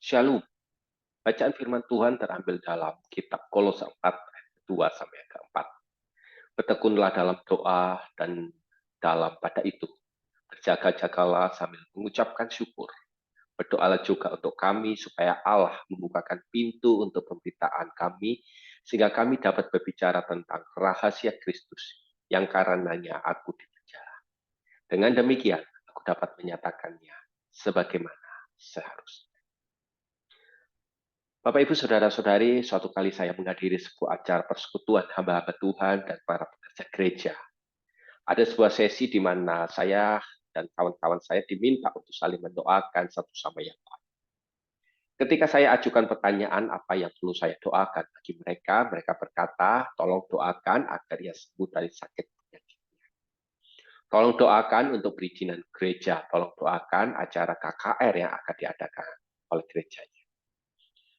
Shalom. Bacaan firman Tuhan terambil dalam kitab Kolose 4 ayat 2 sampai ke 4. Bertekunlah dalam doa dan dalam pada itu. Berjaga-jagalah sambil mengucapkan syukur. Berdoalah juga untuk kami supaya Allah membukakan pintu untuk pemberitaan kami sehingga kami dapat berbicara tentang rahasia Kristus yang karenanya aku dipenjara. Dengan demikian aku dapat menyatakannya sebagaimana seharusnya. Bapak, Ibu, Saudara-saudari, suatu kali saya menghadiri sebuah acara persekutuan hamba-hamba Tuhan dan para pekerja gereja. Ada sebuah sesi di mana saya dan kawan-kawan saya diminta untuk saling mendoakan satu sama yang lain. Ketika saya ajukan pertanyaan apa yang perlu saya doakan bagi mereka, mereka berkata, tolong doakan agar ia sembuh dari sakit penyakitnya. Tolong doakan untuk perizinan gereja, tolong doakan acara KKR yang akan diadakan oleh gerejanya.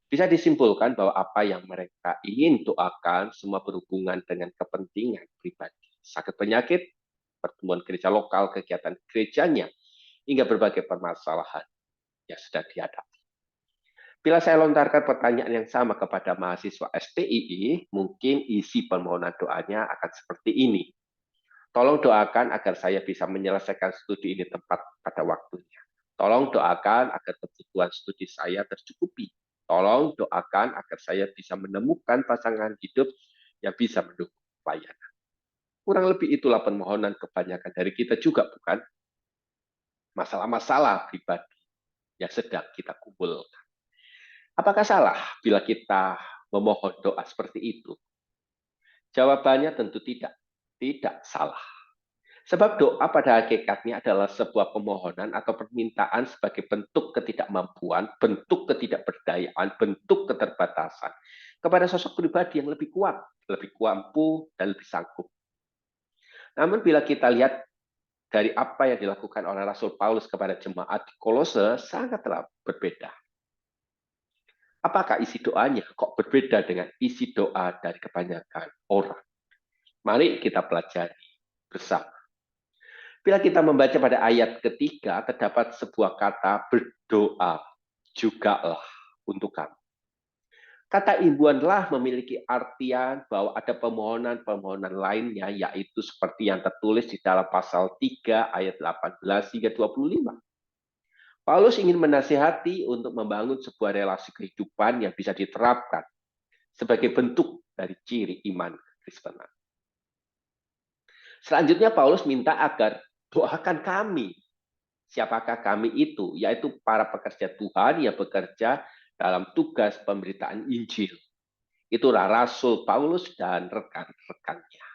Bisa disimpulkan bahwa apa yang mereka ingin doakan semua berhubungan dengan kepentingan pribadi. Sakit penyakit, pertemuan gereja lokal, kegiatan gerejanya, hingga berbagai permasalahan yang sedang dihadapi. Bila saya lontarkan pertanyaan yang sama kepada mahasiswa STII, mungkin isi permohonan doanya akan seperti ini. Tolong doakan agar saya bisa menyelesaikan studi ini tepat pada waktunya. Tolong doakan agar kebutuhan studi saya tercukupi. Tolong doakan agar saya bisa menemukan pasangan hidup yang bisa mendukung pelayanan. Kurang lebih itulah permohonan kebanyakan dari kita juga, bukan? Masalah-masalah pribadi yang sedang kita kumpulkan. Apakah salah bila kita memohon doa seperti itu? Jawabannya tentu tidak. Tidak salah. Sebab doa pada hakikatnya adalah sebuah permohonan atau permintaan sebagai bentuk ketidakmampuan, bentuk ketidakberdayaan, bentuk keterbatasan kepada sosok pribadi yang lebih kuat, lebih mampu, dan lebih sanggup. Namun bila kita lihat dari apa yang dilakukan oleh Rasul Paulus kepada jemaat di Kolose, sangatlah berbeda. Apakah isi doanya kok berbeda dengan isi doa dari kebanyakan orang? Mari kita pelajari bersama. Bila kita membaca pada ayat ketiga, terdapat sebuah kata berdoa jugalah untuk kami. Kata imbuanlah memiliki artian bahwa ada permohonan-permohonan lainnya, yaitu seperti yang tertulis di dalam pasal 3 ayat 18 hingga 25. Paulus ingin menasihati untuk membangun sebuah relasi kehidupan yang bisa diterapkan sebagai bentuk dari ciri iman Kristenan. Selanjutnya Paulus minta agar doakan kami. Siapakah kami itu? Yaitu para pekerja Tuhan yang bekerja dalam tugas pemberitaan Injil. Itulah Rasul Paulus dan rekan-rekannya.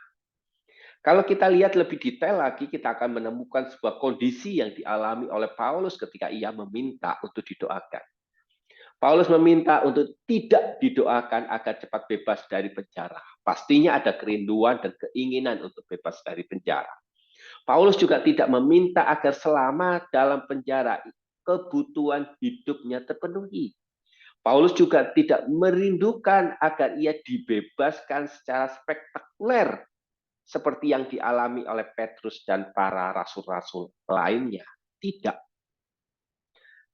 Kalau kita lihat lebih detail lagi, kita akan menemukan sebuah kondisi yang dialami oleh Paulus ketika ia meminta untuk didoakan. Paulus meminta untuk tidak didoakan agar cepat bebas dari penjara. Pastinya ada kerinduan dan keinginan untuk bebas dari penjara. Paulus juga tidak meminta agar selama dalam penjara kebutuhan hidupnya terpenuhi. Paulus juga tidak merindukan agar ia dibebaskan secara spektakuler seperti yang dialami oleh Petrus dan para rasul-rasul lainnya. Tidak.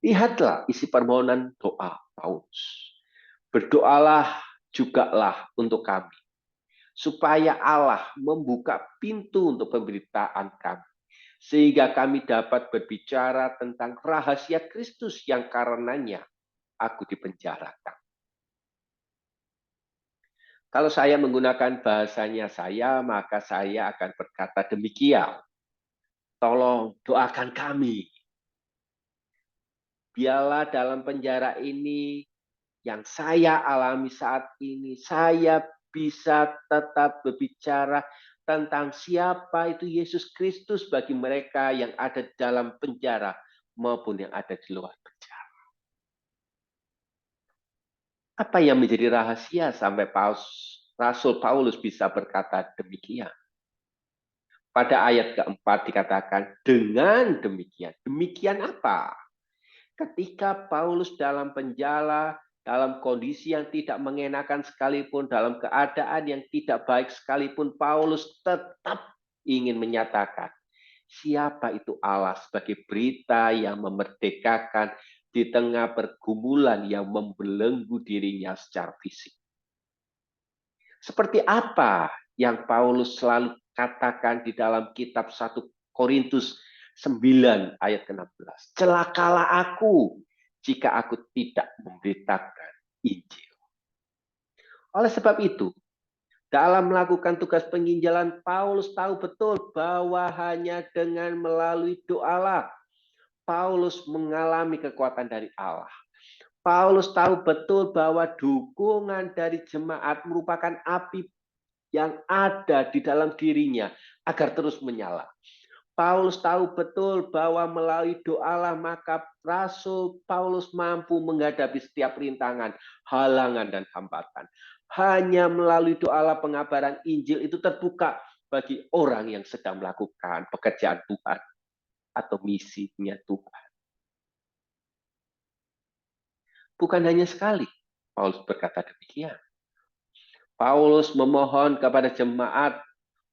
Lihatlah isi permohonan doa Paulus. Berdoalah jugalah untuk kami, supaya Allah membuka pintu untuk pemberitaan kami, sehingga kami dapat berbicara tentang rahasia Kristus yang karenanya aku dipenjarakan. Kalau saya menggunakan bahasanya saya, maka saya akan berkata demikian. Tolong doakan kami. Biarlah dalam penjara ini yang saya alami saat ini, saya bisa tetap berbicara tentang siapa itu Yesus Kristus bagi mereka yang ada dalam penjara maupun yang ada di luar penjara. Apa yang menjadi rahasia sampai Rasul Paulus bisa berkata demikian? Pada ayat keempat dikatakan, dengan demikian. Demikian apa? Ketika Paulus dalam penjara, dalam kondisi yang tidak mengenakan sekalipun, dalam keadaan yang tidak baik sekalipun, Paulus tetap ingin menyatakan siapa itu Allah sebagai berita yang memerdekakan, di tengah pergumulan yang membelenggu dirinya secara fisik. Seperti apa yang Paulus selalu katakan di dalam kitab 1 Korintus 9 ayat ke-16. Celakalah aku jika aku tidak memberitakan Injil. Oleh sebab itu, dalam melakukan tugas penginjilan, Paulus tahu betul bahwa hanya dengan melalui doalah Paulus mengalami kekuatan dari Allah. Paulus tahu betul bahwa dukungan dari jemaat merupakan api yang ada di dalam dirinya agar terus menyala. Paulus tahu betul bahwa melalui doalah maka Rasul Paulus mampu menghadapi setiap rintangan, halangan, dan hambatan. Hanya melalui doalah pengabaran Injil itu terbuka bagi orang yang sedang melakukan pekerjaan Tuhan atau misinya Tuhan. Bukan hanya sekali Paulus berkata demikian. Paulus memohon kepada jemaat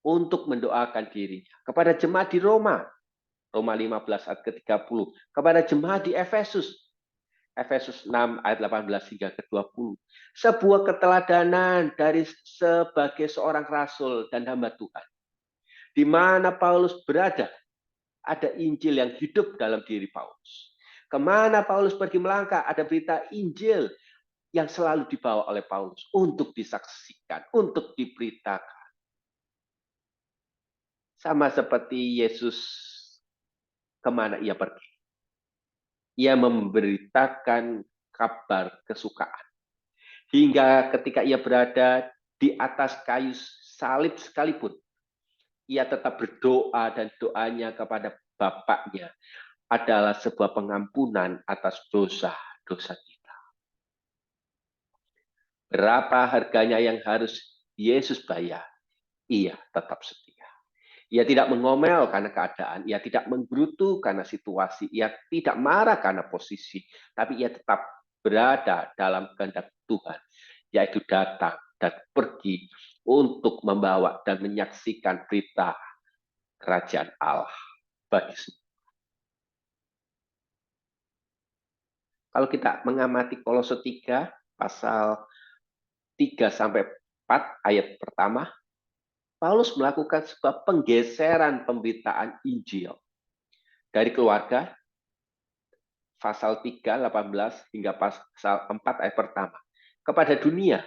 untuk mendoakan dirinya. Kepada jemaat di Roma, Roma 15 ayat ke-30. Kepada jemaat di Efesus, Efesus 6 ayat 18 hingga ke-20. Sebuah keteladanan dari sebagai seorang rasul dan hamba Tuhan. Di mana Paulus berada, ada Injil yang hidup dalam diri Paulus. Kemana Paulus pergi melangkah, ada berita Injil yang selalu dibawa oleh Paulus untuk disaksikan, untuk diberitakan. Sama seperti Yesus kemana ia pergi. Ia memberitakan kabar kesukaan. Hingga ketika ia berada di atas kayu salib sekalipun, ia tetap berdoa dan doanya kepada Bapaknya adalah sebuah pengampunan atas dosa-dosa kita. Berapa harganya yang harus Yesus bayar? Ia tetap setia. Ia tidak mengomel karena keadaan, ia tidak menggerutu karena situasi, ia tidak marah karena posisi, tapi ia tetap berada dalam kehendak Tuhan, yaitu datang dan pergi untuk membawa dan menyaksikan berita kerajaan Allah bagi semua. Kalau kita mengamati Kolose 3 pasal 3 sampai 4 ayat pertama, Paulus melakukan sebuah penggeseran pemberitaan Injil dari keluarga pasal 3, 18 hingga pasal 4 ayat pertama kepada dunia.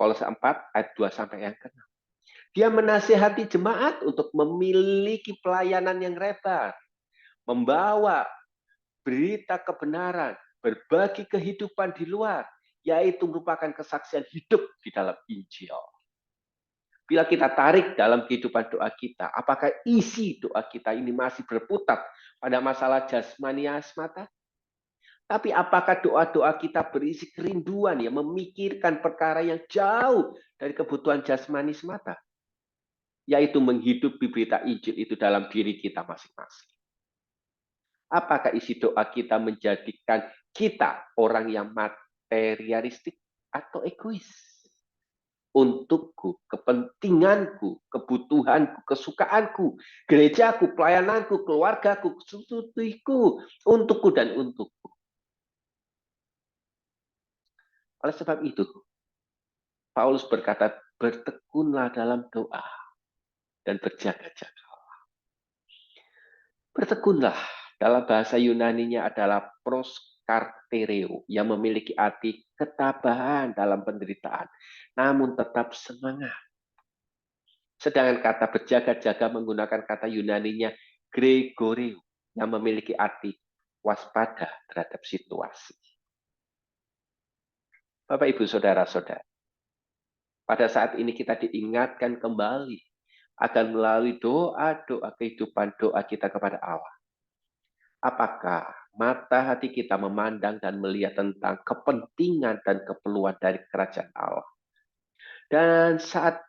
Kolose 4 ayat 2 sampai yang ke-6. Dia menasihati jemaat untuk memiliki pelayanan yang lebar, membawa berita kebenaran, berbagi kehidupan di luar, yaitu merupakan kesaksian hidup di dalam Injil. Bila kita tarik dalam kehidupan doa kita, apakah isi doa kita ini masih berputar pada masalah jasmania semata? Tapi apakah doa-doa kita berisi kerinduan ya, memikirkan perkara yang jauh dari kebutuhan jasmani semata? Yaitu menghidupi berita Injil itu dalam diri kita masing-masing. Apakah isi doa kita menjadikan kita orang yang materialistik atau egois? Untukku, kepentinganku, kebutuhanku, kesukaanku, gerejaku, pelayananku, keluargaku, kesutuiku, untukku dan untukku. Oleh sebab itu, Paulus berkata, bertekunlah dalam doa dan berjaga-jaga. Bertekunlah dalam bahasa Yunaninya adalah proskartereo yang memiliki arti ketabahan dalam penderitaan, namun tetap semangat. Sedangkan kata berjaga-jaga menggunakan kata Yunaninya gregoreo yang memiliki arti waspada terhadap situasi. Bapak, Ibu, Saudara-saudara, pada saat ini kita diingatkan kembali akan melalui doa-doa kehidupan doa kita kepada Allah. Apakah mata hati kita memandang dan melihat tentang kepentingan dan keperluan dari kerajaan Allah? Dan saat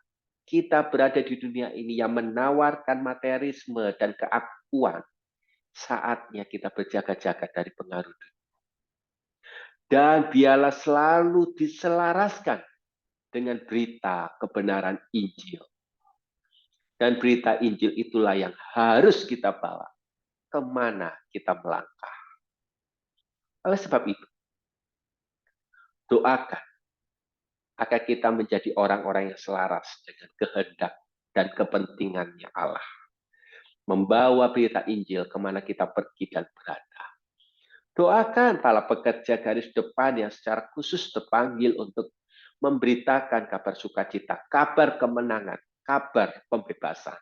kita berada di dunia ini yang menawarkan materialisme dan keakuan, saatnya kita berjaga-jaga dari pengaruh dunia. Dan biarlah selalu diselaraskan dengan berita kebenaran Injil. Dan berita Injil itulah yang harus kita bawa kemana kita melangkah. Oleh sebab itu, doakan agar kita menjadi orang-orang yang selaras dengan kehendak dan kepentingannya Allah. Membawa berita Injil kemana kita pergi dan berada. Doakan para pekerja garis depan yang secara khusus terpanggil untuk memberitakan kabar sukacita, kabar kemenangan, kabar pembebasan.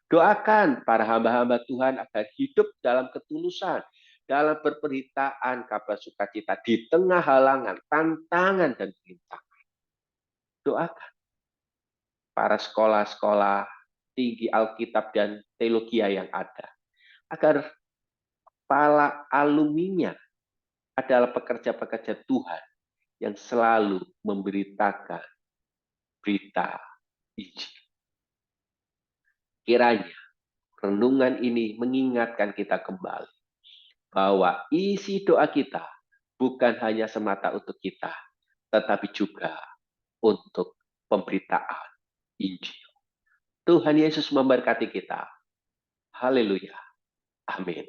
Doakan para hamba-hamba Tuhan agar hidup dalam ketulusan, dalam berperitaan kabar sukacita di tengah halangan, tantangan, dan rintangan. Doakan para sekolah-sekolah tinggi Alkitab dan teologi yang ada, agar para alumninya adalah pekerja-pekerja Tuhan yang selalu memberitakan berita Injil. Kiranya renungan ini mengingatkan kita kembali bahwa isi doa kita bukan hanya semata untuk kita, tetapi juga untuk pemberitaan Injil. Tuhan Yesus memberkati kita. Haleluya. Amin.